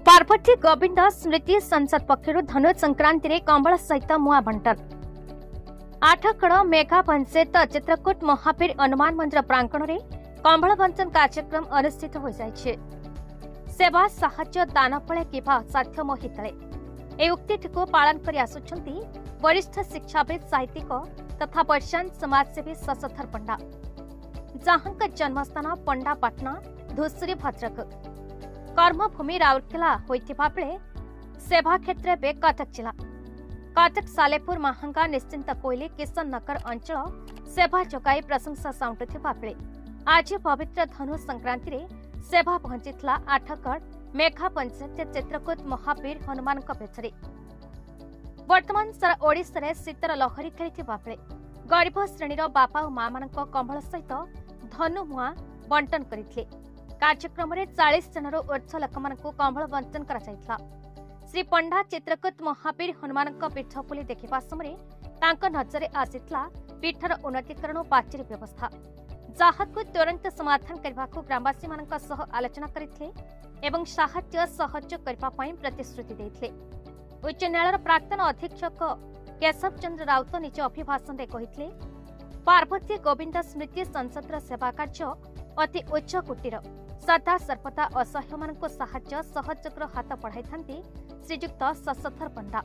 पार्वती गोविंद स्मृति संसद पक्षर धनु संक्रांति रे कंबल सहित मुआ बंटन 8कड़ मेघा पंचायत चित्रकूट महावीर हनुमान मंदिर प्रांगण में कंबल बंटन कार्यक्रम अनुष्ठित हो जाए। सेवा साहाय्य दान फले किबा साध्य मोहितले ए उक्ति को पालन कर आसुछंती वरिष्ठ शिक्षाविद साहित्यिक तथा वर्षांत समाजसेवी शशधर पंडा जहां जन्मस्थान पंडापाटना धूसरी भद्रक कर्मभूमि राउरकेला होइथिबा बेले सेवा क्षेत्र बे कटक जिला कटक सालेपुर महांगा निश्चिंत कोइली किशन नगर अंचल सेवा जगाई प्रशंसा साउंटुथिबा बेले आज पवित्र धनु संक्रांति रे सेवा पहुंचीथिला 8कड़ मेघा पंचायत चित्रकूट महावीर हनुमान बेचरे। वर्तमान सारा ओडिशा रे शीतर लहरी खेलिथिबा बेले गरीब श्रेणीर बापा और मां मानक कंबल सहित धनु मुआ बंटन करिथिले। कार्यक्रम में 40 जनरू ऊर्ध लोक कंबल बंटन करा। श्री पंडा चित्रकूट महावीर हनुमान पीठ बुली देखा समय नजर आसीला पीठर उन्नतीकरण पाचेरी व्यवस्था जहाँ तुरंत समाधान करने को ग्रामवासी आलोचना करते साहाय्य सहयोग करने प्रतिश्रुति देते। उच्च न्यायालय प्राक्तन अधीक्षक केशव चंद्र राउत निज अभिभाषण में कहते पार्वती गोविंद स्मृति संसद सेवा कार्य अति उच्च कोटीर सदा सर्वदा असह्य मानक साहाय्य सहयोगर हाथ बढ़ाई श्रीजुक्त शशधर पंडा।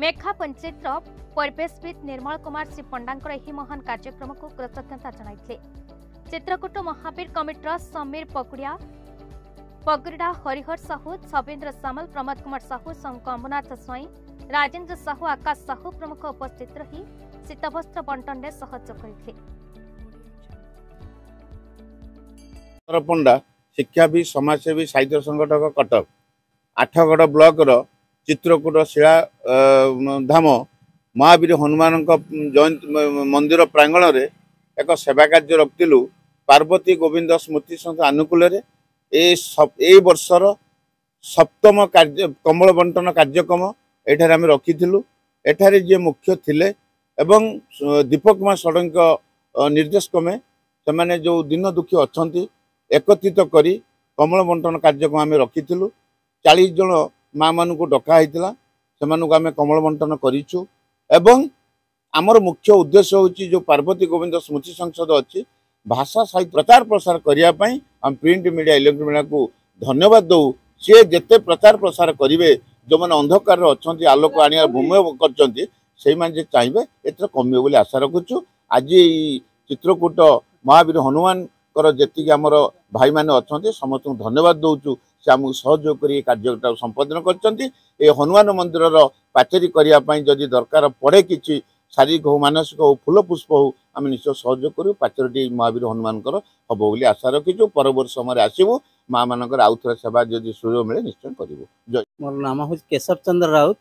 मेघा पंचायत परिवेशविद निर्मल कुमार श्री पंडांकर एही महान कार्यक्रम को कृतज्ञता जणाइथिले। चित्रकूट महावीर कमिटर समीर पकुड़िया पगरिडा हरिहर साहू छबीन्द्र सामल प्रमोद कुमार साहू कंबुनाथ स्वाई राजेन्द्र साहू आकाश साहू प्रमुख उपस्थित रही शीतवस्त्र बंटन में सहयोग करथिले। पंडा शिक्षाविद समाजसेवी साहित्य संगठक कटक 8गड़ ब्लॉक चित्रकूट शिला धाम महावीर हनुमान जयंती मंदिर प्रांगण में एक सेवा कार्य रखिलु। पार्वती गोविंद स्मृति संस्था अनुकूल ए वर्षर सप्तम कार्य कंबल बंटन कार्यक्रम एठार आम रखिलु। एठारे जे मुख्य थिले एवं दीपक कुमार षडंग निर्देश क्रमे से जो दिन दुखी अच्छा एकत्रित करी कमल बंटन कार्यक्रम आम रखिलु। 40 जन माँ मान को डकाई से आम कमल बंटन करूँ एवं आमर मुख्य उद्देश्य होची जो पार्वती गोविंद स्मृति संसद अच्छी भाषा साहित्य प्रचार प्रसार करने आम प्रिंट मीडिया इलेक्ट्रोनिक मीडिया को धन्यवाद दौ। सी जिते प्रचार प्रसार करेंगे जो मैंने अंधकार अच्छा आलोक आने भूमि कर चाहिए एथर कमियो बोली आशा रखुचु। आज चित्रकूट महावीर हनुमान जी आमर भाई मैंने अच्छा समस्त धन्यवाद दौचु से आमको सहयोग कर कार्य संपादन कर हनुमान मंदिर पाचेरी करने जदि दरकार पड़े कि शारीरिक हो मानसिक हो फूल पुष्प हो आम निश्चय सहयोग करूँ। पाचेरी महावीर हनुमान हम बोली आशा रखीचु। परवर्त समय आसबू माँ मान आउ थे सेवा जदि सुयोग मिले निश्चय करूँ। जय मोर नाम हूँ केशव चंद्र राउत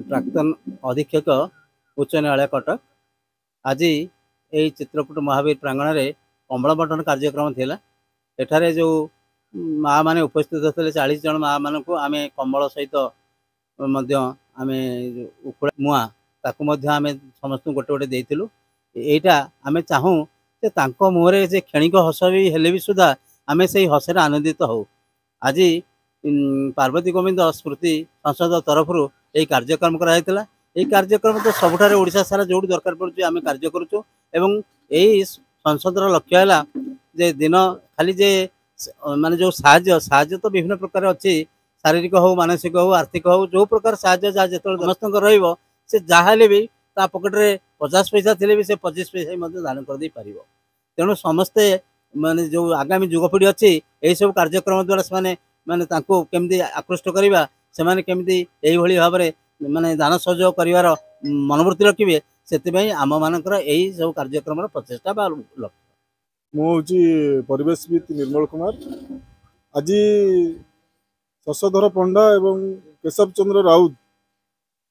प्राक्तन अधीक्षक उच्च न्यायालय कटक। आज यही चित्रकूट महावीर प्रांगण में कंबल बंटन कार्यक्रम थिला। एठारे जो माँ माने उपस्थित होते 40 जन माँ मान को आम कंबल सहित आम उखुड़ा मुआ ताकू आम समस्त गोटे गोटे देइथिलु। एटा आम चाहूँ मुहरे जे क्षणिक हस भी हेले भी सुधा आम से हसरे आनंदित हो। आज पार्वती गोविंद स्मृति संसद तरफ यही कार्यक्रम कराइला। यही कार्यक्रम तो सबुठारे ओडिशा सारा जो दरकार पड़ुछि आम कार्य करूँ एवं यही संसदर लक्ष्य है जे दिन खाली जे माने जो साहाय्य तो विभिन्न प्रकार अच्छी शारीरिक हो मानसिक हो आर्थिक हो जो प्रकार साहाय्य जहाँ जो समस्त से जहाँ भी ता पकेट रे 50 पैसा थे भी से 25 पैसा दान कर दे पार। तेणु समस्ते माने जो आगामी युगपीढ़ी अच्छी यही सब कार्यक्रम द्वारा से माने केमती आकृष्ट करवा से केमती यही भाव में माने दान सहयोग कर मनोवृत्ति रखिए से आम मानकर यही सब कार्यक्रम प्रचेषा बा लक्ष्य। मुझे परिवेशविद निर्मल कुमार। आज शशधर पंडा एवं केशव चंद्र राउत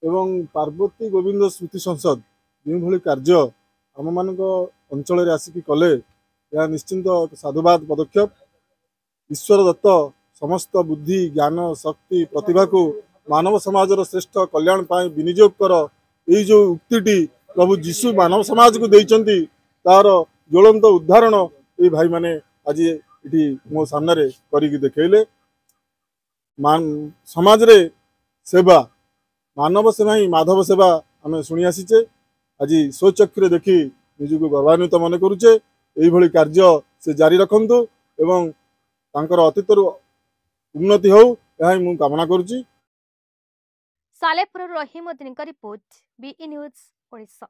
एवं पार्वती गोविंद स्मृति संसद जो भली कार्य आम मान अंचल आसिक कले यह निश्चिंत साधुवाद पदक्षेप। ईश्वर दत्त समस्त बुद्धि ज्ञान शक्ति प्रतिभा को मानव समाजर श्रेष्ठ कल्याण पाई विनियोग कर यही जो उक्ति प्रभु जीशु मानव समाज को देइचंती तार ज्वलंत उदाहरण ये भाई माने आज ये मो सामने करिकी देखैले। समाज रे सेवा मानव सेवा ही माधव सेवा आम शुणी आसीचे आज स्वचक्षुरे देखी निजक गौरवान्वित मन करुचे यही कार्य से जारी रखंतु एवं तांकर अतीतर उन्नति हो यह मु कामना करुची। सालेपुर रहीमुद्दीन रिपोर्ट बीई न्यूज ओडिशा।